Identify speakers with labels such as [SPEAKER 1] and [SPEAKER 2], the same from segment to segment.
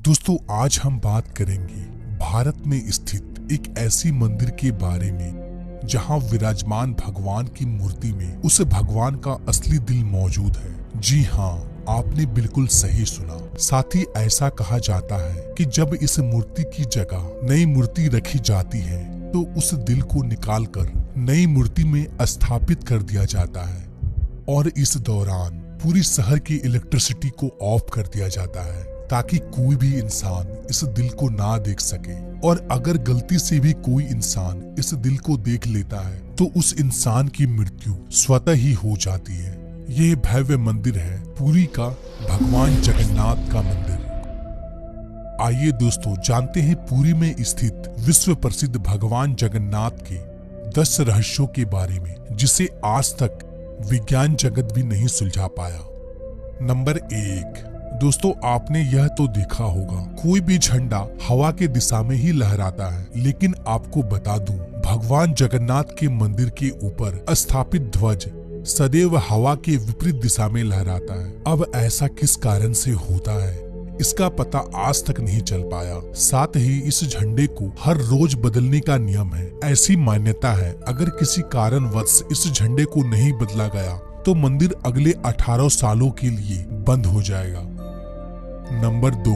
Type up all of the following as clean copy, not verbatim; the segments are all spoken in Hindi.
[SPEAKER 1] दोस्तों आज हम बात करेंगे भारत में स्थित एक ऐसी मंदिर के बारे में जहां विराजमान भगवान की मूर्ति में उस भगवान का असली दिल मौजूद है। जी हाँ, आपने बिल्कुल सही सुना। साथ ही ऐसा कहा जाता है कि जब इस मूर्ति की जगह नई मूर्ति रखी जाती है तो उस दिल को निकालकर नई मूर्ति में स्थापित कर दिया जाता है और इस दौरान पूरी शहर की इलेक्ट्रिसिटी को ऑफ कर दिया जाता है ताकि कोई भी इंसान इस दिल को ना देख सके। और अगर गलती से भी कोई इंसान इस दिल को देख लेता है तो उस इंसान की मृत्यु स्वतः ही हो जाती है। यह भव्य मंदिर है पुरी का भगवान जगन्नाथ का मंदिर। आइए दोस्तों जानते हैं पुरी में स्थित विश्व प्रसिद्ध भगवान जगन्नाथ के 10 रहस्यों के बारे में जिसे आज तक विज्ञान जगत भी नहीं सुलझा पाया। नंबर 1, दोस्तों आपने यह तो देखा होगा कोई भी झंडा हवा के दिशा में ही लहराता है, लेकिन आपको बता दूं भगवान जगन्नाथ के मंदिर के ऊपर स्थापित ध्वज सदैव हवा के विपरीत दिशा में लहराता है। अब ऐसा किस कारण से होता है इसका पता आज तक नहीं चल पाया। साथ ही इस झंडे को हर रोज बदलने का नियम है। ऐसी मान्यता है अगर किसी कारणवश इस झंडे को नहीं बदला गया तो मंदिर अगले 18 सालों के लिए बंद हो जाएगा। नंबर 2,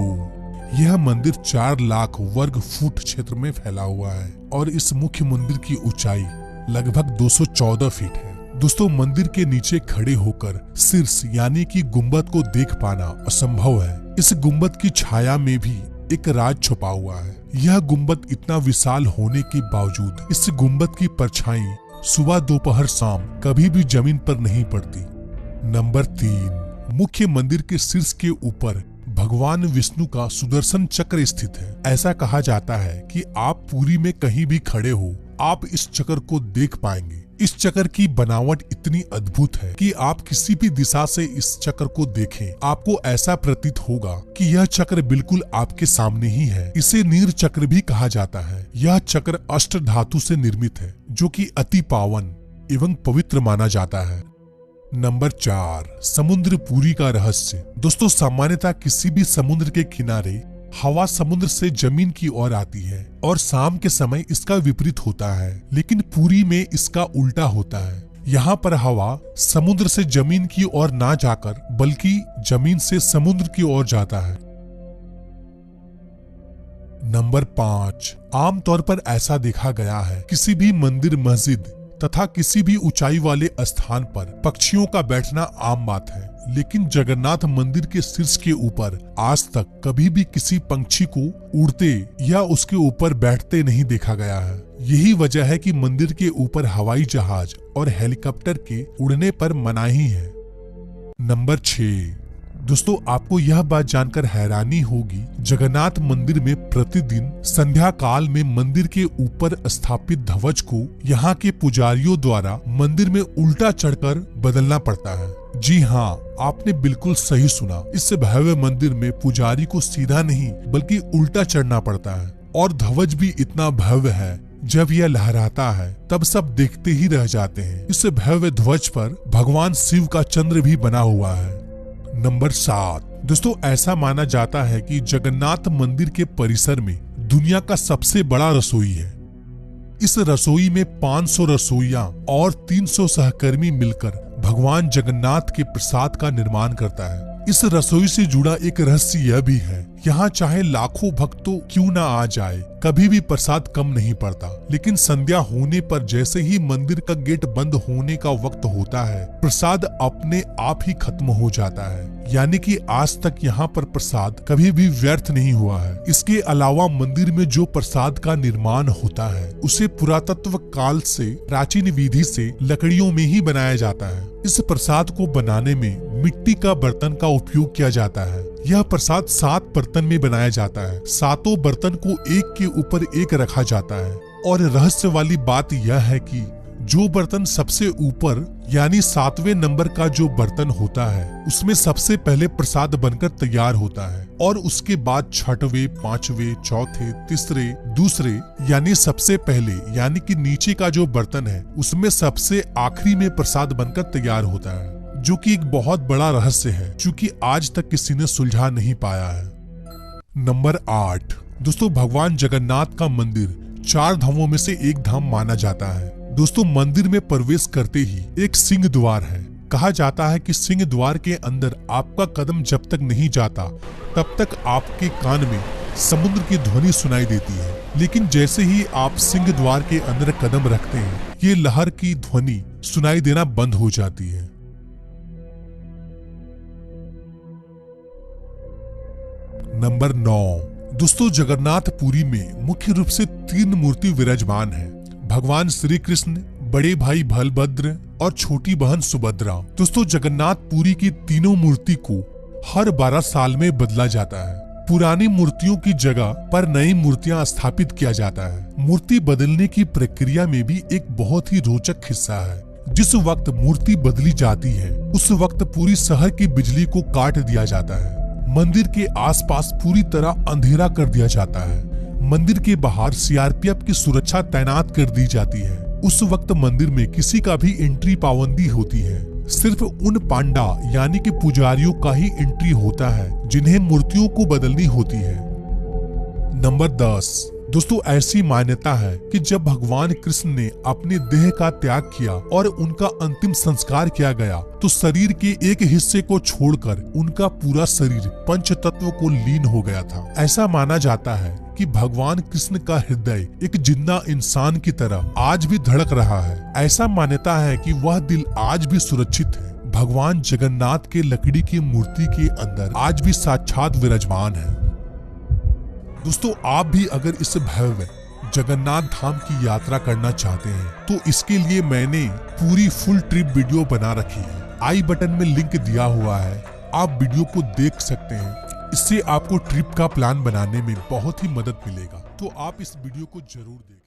[SPEAKER 1] यह मंदिर 4 लाख वर्ग फुट क्षेत्र में फैला हुआ है और इस मुख्य मंदिर की ऊंचाई लगभग 214 फीट है। दोस्तों मंदिर के नीचे खड़े होकर शीर्ष यानी कि गुंबद को देख पाना असंभव है। इस गुंबद की छाया में भी एक राज छुपा हुआ है। यह गुंबद इतना विशाल होने के बावजूद इस गुंबद की परछाई सुबह दोपहर शाम कभी भी जमीन पर नहीं पड़ती। नंबर 3, मुख्य मंदिर के शीर्ष के ऊपर भगवान विष्णु का सुदर्शन चक्र स्थित है। ऐसा कहा जाता है कि आप पुरी में कहीं भी खड़े हो आप इस चक्र को देख पाएंगे। इस चक्र की बनावट इतनी अद्भुत है कि आप किसी भी दिशा से इस चक्र को देखें आपको ऐसा प्रतीत होगा कि यह चक्र बिल्कुल आपके सामने ही है। इसे नीर चक्र भी कहा जाता है। यह चक्र अष्ट धातु से निर्मित है जो कि अति पावन एवं पवित्र माना जाता है। नंबर 4, समुद्र पुरी का रहस्य। दोस्तों सामान्यतः किसी भी समुद्र के किनारे हवा समुद्र से जमीन की ओर आती है और शाम के समय इसका विपरीत होता है, लेकिन पुरी में इसका उल्टा होता है। यहाँ पर हवा समुद्र से जमीन की ओर ना जाकर बल्कि जमीन से समुद्र की ओर जाता है। नंबर 5, आमतौर पर ऐसा देखा गया है किसी भी मंदिर मस्जिद तथा किसी भी ऊंचाई वाले स्थान पर पक्षियों का बैठना आम बात है, लेकिन जगन्नाथ मंदिर के शीर्ष के ऊपर आज तक कभी भी किसी पंछी को उड़ते या उसके ऊपर बैठते नहीं देखा गया है। यही वजह है कि मंदिर के ऊपर हवाई जहाज और हेलीकॉप्टर के उड़ने पर मनाही है। नंबर 6, दोस्तों आपको यह बात जानकर हैरानी होगी जगन्नाथ मंदिर में प्रतिदिन संध्या काल में मंदिर के ऊपर स्थापित ध्वज को यहाँ के पुजारियों द्वारा मंदिर में उल्टा चढ़कर बदलना पड़ता है। जी हाँ, आपने बिल्कुल सही सुना। इस भव्य मंदिर में पुजारी को सीधा नहीं बल्कि उल्टा चढ़ना पड़ता है और ध्वज भी इतना भव्य है जब यह लहराता है तब सब देखते ही रह जाते हैं। इस भव्य ध्वज पर भगवान शिव का चंद्र भी बना हुआ है। नंबर 7, दोस्तों ऐसा माना जाता है कि जगन्नाथ मंदिर के परिसर में दुनिया का सबसे बड़ा रसोई है। इस रसोई में 500 रसोइया और 300 सहकर्मी मिलकर भगवान जगन्नाथ के प्रसाद का निर्माण करता है। इस रसोई से जुड़ा एक रहस्य यह भी है, यहाँ चाहे लाखों भक्तों क्यों ना आ जाए कभी भी प्रसाद कम नहीं पड़ता। लेकिन संध्या होने पर जैसे ही मंदिर का गेट बंद होने का वक्त होता है प्रसाद अपने आप ही खत्म हो जाता है। यानी कि आज तक यहाँ पर प्रसाद कभी भी व्यर्थ नहीं हुआ है। इसके अलावा मंदिर में जो प्रसाद का निर्माण होता है उसे पुरातत्व काल से प्राचीन विधि से लकड़ियों में ही बनाया जाता है। इस प्रसाद को बनाने में मिट्टी का बर्तन का उपयोग किया जाता है। यह प्रसाद 7 बर्तन में बनाया जाता है। 7 बर्तन को एक के ऊपर एक रखा जाता है और रहस्य वाली बात यह है कि जो बर्तन सबसे ऊपर यानी 7वें नंबर का जो बर्तन होता है उसमें सबसे पहले प्रसाद बनकर तैयार होता है और उसके बाद 6वें, 5वें, 4थे, तीसरे, दूसरे यानी सबसे पहले यानी कि नीचे का जो बर्तन है उसमें सबसे आखिरी में प्रसाद बनकर तैयार होता है, जो कि एक बहुत बड़ा रहस्य है, क्योंकि आज तक किसी ने सुलझा नहीं पाया है। नंबर 8, दोस्तों भगवान जगन्नाथ का मंदिर 4 धामों में से एक धाम माना जाता है। दोस्तों मंदिर में प्रवेश करते ही एक सिंह द्वार है। कहा जाता है कि सिंह द्वार के अंदर आपका कदम जब तक नहीं जाता तब तक आपके कान में समुद्र की ध्वनि सुनाई देती है, लेकिन जैसे ही आप सिंह द्वार के अंदर कदम रखते हैं ये लहर की ध्वनि सुनाई देना बंद हो जाती है। नंबर 9, दोस्तों जगन्नाथपुरी में मुख्य रूप से 3 मूर्ति विराजमान है। भगवान श्री कृष्ण, बड़े भाई बलभद्र और छोटी बहन सुभद्रा। दोस्तों जगन्नाथपुरी की तीनों मूर्ति को हर 12 साल में बदला जाता है। पुरानी मूर्तियों की जगह पर नई मूर्तियां स्थापित किया जाता है। मूर्ति बदलने की प्रक्रिया में भी एक बहुत ही रोचक हिस्सा है। जिस वक्त मूर्ति बदली जाती है उस वक्त पूरी शहर की बिजली को काट दिया जाता है। मंदिर के आसपास पूरी तरह अंधेरा कर दिया जाता है। मंदिर के बाहर सीआरपीएफ की सुरक्षा तैनात कर दी जाती है। उस वक्त मंदिर में किसी का भी एंट्री पाबंदी होती है। सिर्फ उन पांडा यानी कि पुजारियों का ही एंट्री होता है जिन्हें मूर्तियों को बदलनी होती है। नंबर 10, दोस्तों ऐसी मान्यता है कि जब भगवान कृष्ण ने अपने देह का त्याग किया और उनका अंतिम संस्कार किया गया तो शरीर के एक हिस्से को छोड़कर उनका पूरा शरीर पंच तत्व को लीन हो गया था। ऐसा माना जाता है कि भगवान कृष्ण का हृदय एक जिंदा इंसान की तरह आज भी धड़क रहा है। ऐसा मान्यता है कि वह दिल आज भी सुरक्षित है। भगवान जगन्नाथ के लकड़ी की मूर्ति के अंदर आज भी साक्षात विराजमान है। दोस्तों आप भी अगर इस भव्य जगन्नाथ धाम की यात्रा करना चाहते हैं तो इसके लिए मैंने पूरी फुल ट्रिप वीडियो बना रखी है। आई बटन में लिंक दिया हुआ है, आप वीडियो को देख सकते हैं। इससे आपको ट्रिप का प्लान बनाने में बहुत ही मदद मिलेगा, तो आप इस वीडियो को जरूर देखें।